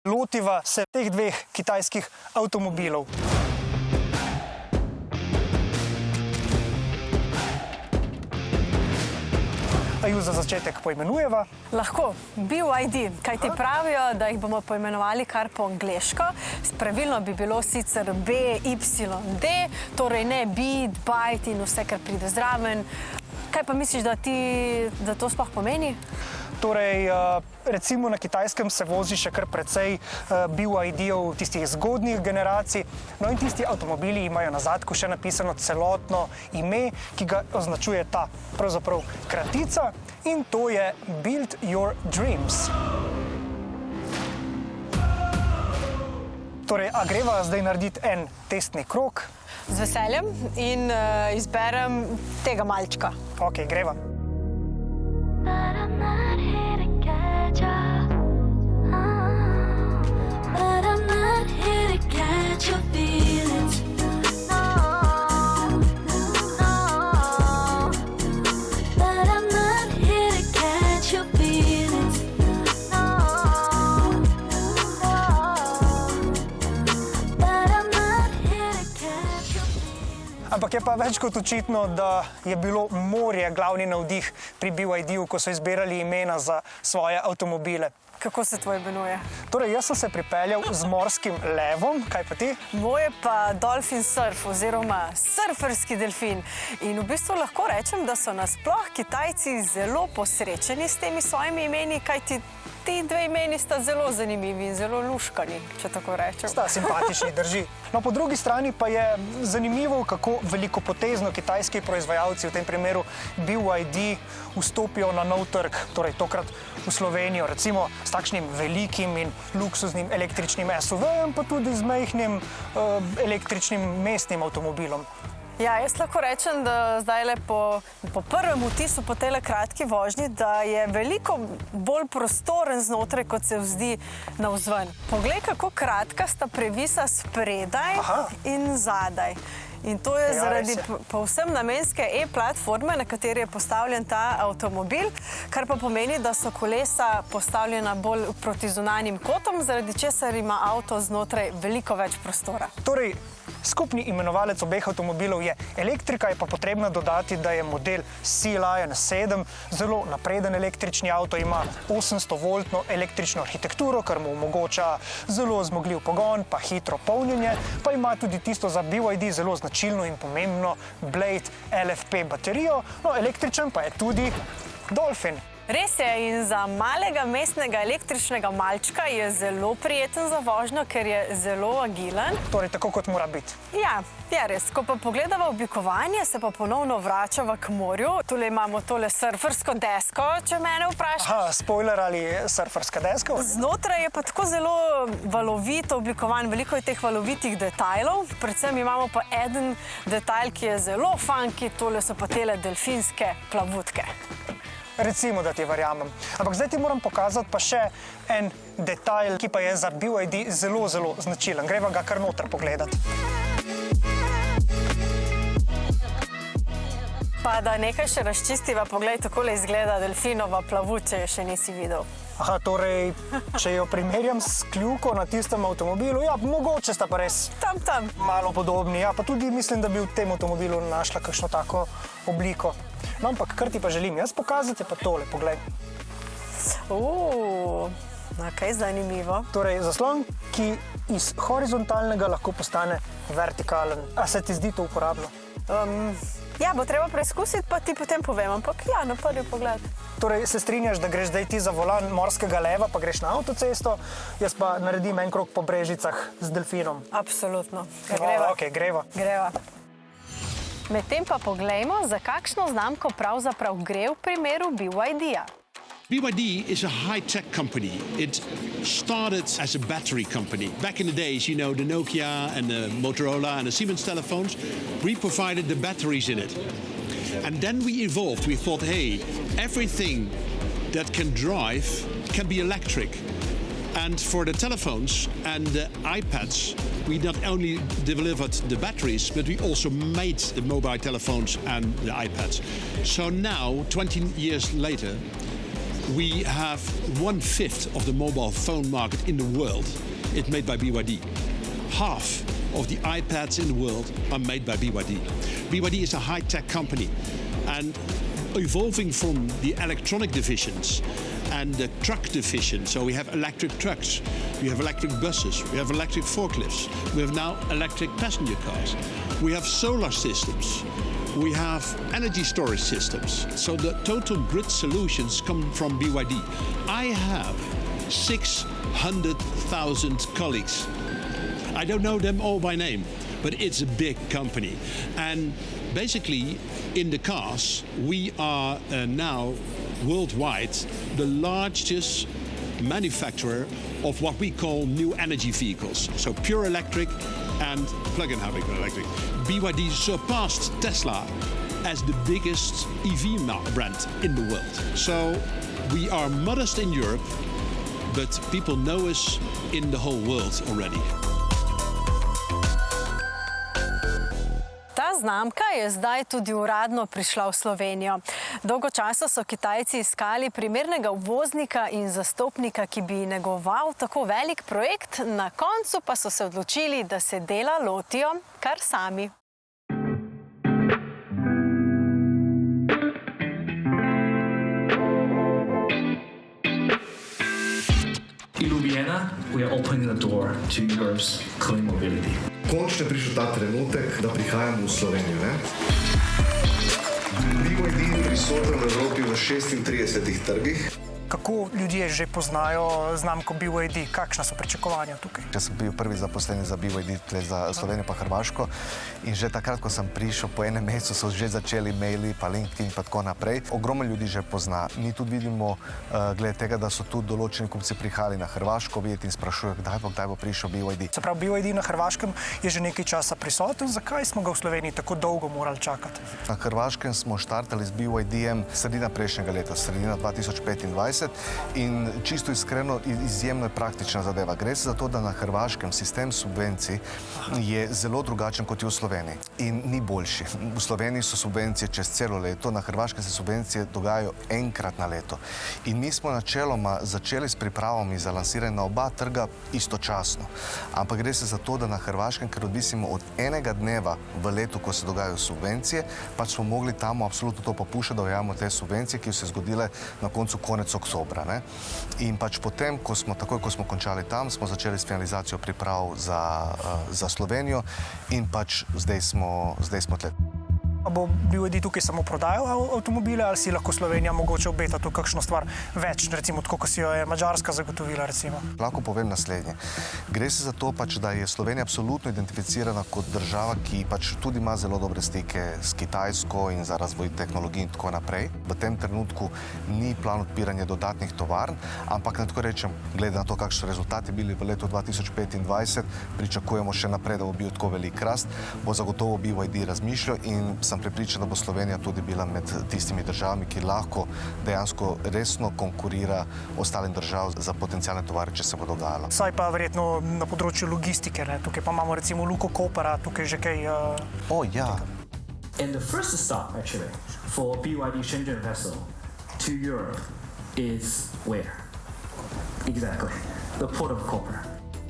Lotiva se teh dveh kitajskih avtomobilov. A ju za začetek poimenujeva? Lahko, BYD, kaj ti pravijo, da jih bomo poimenovali kar po angleško. Pravilno bi bilo sicer BYD, torej ne Beat, Byte in vse, kar pride zraven. Kaj pa misliš, da to sploh pomeni? Torej, recimo na Kitajskem se vozi še kar precej BYD-ov tistih zgodnjih generacij. No in tisti avtomobili imajo na zadku še napisano celotno ime, ki ga označuje ta pravzaprav kratica, in to je Build Your Dreams. Torej, a greva zdaj narediti en testni krog? Z veseljem in izberem tega malčka. Ok, greva. Ampak je pa več kot očitno, da je bilo morje glavni navdih pri BYD-u, ko so izbirali imena za svoje avtomobile. Kako se tvoj imenuje? Torej, jaz sem se pripeljal z morskim levom, kaj pa ti? Moje pa Dolphin Surf oziroma surferski delfin. In v bistvu lahko rečem, da so nasploh Kitajci zelo posrečeni s temi svojimi imeni, kajti ti dve imeni sta zelo zanimivi in zelo luškani, če tako rečem. Sta simpatični, drži. No, po drugi strani pa je zanimivo, kako velikopotezno kitajski proizvajalci, v tem primeru BYD, vstopijo na nov trg, torej tokrat v Slovenijo, recimo s takšnim velikim in luksuznim električnim SUV-jem, pa tudi z majhnim električnim mestnim avtomobilom. Ja, jaz lahko rečem, da zdaj po prvem vtisu po tele kratki vožnji, da je veliko bolj prostoren znotraj, kot se vzdi navzven. Poglej, kako kratka sta previsa spredaj in zadaj. In to je zaradi povsem namenske e-platforme, na kateri je postavljen ta avtomobil, kar pa pomeni, da so kolesa postavljena bolj proti zunanjim kotom, zaradi česar ima avto znotraj veliko več prostora. Torej, skupni imenovalec obeh avtomobilov je elektrika, je pa potrebno dodati, da je model Sea Lion 7 zelo napreden električni avto, ima 800-voltno električno arhitekturo, kar mu omogoča zelo zmogljiv pogon, pa hitro polnjenje, pa ima tudi tisto za BYD zelo značilno in pomembno Blade LFP baterijo, no električen pa je tudi Dolphin. Res je, in za malega mestnega električnega malčka je zelo prijeten za vožnjo, ker je zelo agilen. Torej, tako kot mora biti. Ja, je res. Ko pa pogledava oblikovanje, se pa ponovno vračava k morju. Tule imamo tole surfersko desko, če mene vprašaš. Aha, spoiler ali surferska deska? Znotraj je pa tako zelo valovito oblikovan, veliko je teh valovitih detajlov. Predvsem imamo pa eden detajl, ki je zelo funky, tole so pa tele delfinske plavutke. Recimo, da ti verjamem. Ampak zdaj ti moram pokazati pa še en detajl, ki pa je za BYD zelo, zelo značilen. Greva ga kar noter pogledati. Pa da nekaj še razčistiva, poglej, takole izgleda delfinova plavut, če je še nisi videl. Aha, torej, če jo primerjam s kljuko na tistem avtomobilu, ja, mogoče sta pa res Tam. malo podobni. Ja, pa tudi mislim, da bi v tem avtomobilu našla kakšno tako obliko. No, ampak kar ti pa želim jaz pokazati, je pa tole, poglej. Kaj zanimivo. Torej, zaslon, ki iz horizontalnega lahko postane vertikalen. A se ti zdi to uporabno? Ja, bo treba preizkusiti, pa ti potem povem, ampak ja, na prvi pogled. Torej, se strinjaš, da greš zdaj ti za volan morskega leva, pa greš na avtocesto, jaz pa naredim en krog po Brežicah z delfinom. Absolutno. Ok, greva. Medtem pa poglejmo, za kakšno znamko pravzaprav gre v primeru BYD-ja. BYD is a high-tech company. It started as a battery company. Back in the days, you know, the Nokia and the Motorola and the Siemens telephones, we provided the batteries in it. And then we evolved. We thought, hey, everything that can drive can be electric. And for the telephones and the iPads, we not only delivered the batteries, but we also made the mobile telephones and the iPads. So now, 20 years later, we have 1/5 of the mobile phone market in the world. It's made by BYD. Half of the iPads in the world are made by BYD. BYD is a high-tech company, and evolving from the electronic divisions and the truck division. So we have electric trucks, we have electric buses, we have electric forklifts, we have now electric passenger cars, we have solar systems, we have energy storage systems. So the total grid solutions come from BYD. I have 600,000 colleagues. I don't know them all by name, but it's a big company. And basically, in the cars, we are now worldwide the largest manufacturer of what we call new energy vehicles. So pure electric and plug-in hybrid electric. BYD surpassed Tesla as the biggest EV brand in the world. So we are modest in Europe, but people know us in the whole world already. Ta znamka je zdaj tudi uradno prišla v Slovenijo. Dolgo časa so Kitajci iskali primernega uvoznika in zastopnika, ki bi negoval tako velik projekt, na koncu pa so se odločili, da se dela lotijo kar sami. In Ljubljana, we are opening the door to Europe's clean mobility. Končno je prišel ta trenutek, da prihajamo v Slovenijo. BYD je prisoten v Evropi v 36 trgih. Kako ljudje že poznajo znamko BYD? Kakšna so pričakovanja tukaj? Jaz sem bil prvi zaposleni za BYD, za Slovenijo pa Hrvaško, in že takrat, ko sem prišel, po enem mesecu so že začeli maili, pa LinkedIn in tako naprej. Ogromno ljudi že pozna. Mi tudi vidimo, glede tega, da so tudi določeni kupci prihajali na Hrvaško videti in sprašujejo, kdaj bo prišel BYD. Se pravi, BYD na Hrvaškem je že nekaj časa prisoten. Zakaj smo ga v Sloveniji tako dolgo morali čakati? Na Hrvaškem smo štartali z BYD-jem sredina prejšnjega leta, sredina 2025. In čisto iskreno, izjemno je praktična zadeva. Gre se za to, da na Hrvaškem sistem subvencij je zelo drugačen kot je v Sloveniji in ni boljši. V Sloveniji so subvencije čez celo leto, na Hrvaškem se subvencije dogajajo enkrat na leto. In mi smo načeloma začeli s pripravami za lansiranje na oba trga istočasno. Ampak gre se za to, da na Hrvaškem, ker odvisimo od enega dneva v letu, ko se dogajajo subvencije, pač smo mogli tam absolutno to popuščati, da ujamemo te subvencije, ki so se zgodile na koncu konec oktobra. In pač potem, takoj ko smo končali tam, smo začeli s finalizacijo priprav za Slovenijo in pač zdaj smo tle. A bo BYD tukaj samo prodajal avtomobile ali si lahko Slovenija mogoče obeta tu kakšno stvar več, recimo tako, kot si jo je Madžarska zagotovila, recimo? Lahko povem naslednje. Gre se za to pač, da je Slovenija absolutno identificirana kot država, ki pač tudi ima zelo dobre stike s Kitajsko in za razvoj tehnologij in tako naprej. V tem trenutku ni plan odpiranja dodatnih tovarn, ampak na tako rečem, glede na to, kakšni so rezultati bili v letu 2025, pričakujemo še naprej, da bo bil tako velik rast, bo zagotovo BYD razmišljal in sem prepričan, da bo Slovenija tudi bila med tistimi državami, ki lahko dejansko resno konkurira ostalim državam za potencijalne tovarne, če se bo dogajalo. Saj pa verjetno na področju logistike, ne? Tukaj pa imamo recimo Luko Kopera, tukaj že kaj... Ja. And the first stop, actually, for BYD Shenzhen vessel to Europe is where? Exactly, the port of Koper.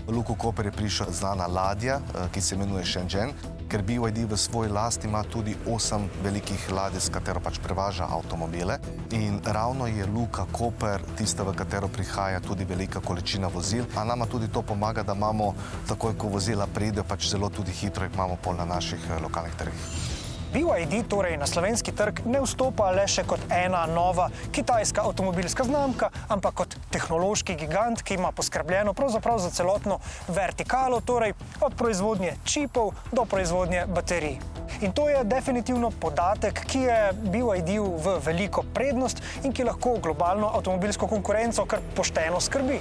V Luko Koper je prišla znana ladja, ki se imenuje Shenzhen, ker BYD v svoji lasti ima tudi 8 velikih ladij, s katero pač prevaža avtomobile. In ravno je Luka Koper tista, v katero prihaja tudi velika količina vozil, a nama tudi to pomaga, da imamo takoj, ko vozila pridejo, pač zelo tudi hitro jih imamo pol na naših lokalnih trgih. BYD torej na slovenski trg ne vstopa le še kot ena nova kitajska avtomobilska znamka, ampak kot tehnološki gigant, ki ima poskrbljeno pravzaprav za celotno vertikalo, torej od proizvodnje čipov do proizvodnje baterij. In to je definitivno podatek, ki je BYD-ju v veliko prednost in ki lahko globalno avtomobilsko konkurenco kar pošteno skrbi.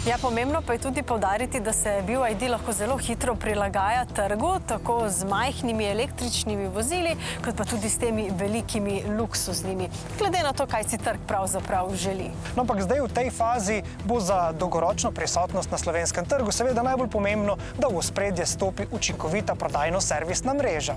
Ja, pomembno pa je tudi poudariti, da se BYD lahko zelo hitro prilagaja trgu, tako z majhnimi električnimi vozili, kot pa tudi s temi velikimi luksuznimi, glede na to, kaj si trg pravzaprav želi. No, ampak zdaj v tej fazi bo za dolgoročno prisotnost na slovenskem trgu seveda najbolj pomembno, da v ospredje stopi učinkovita prodajno-servisna mreža.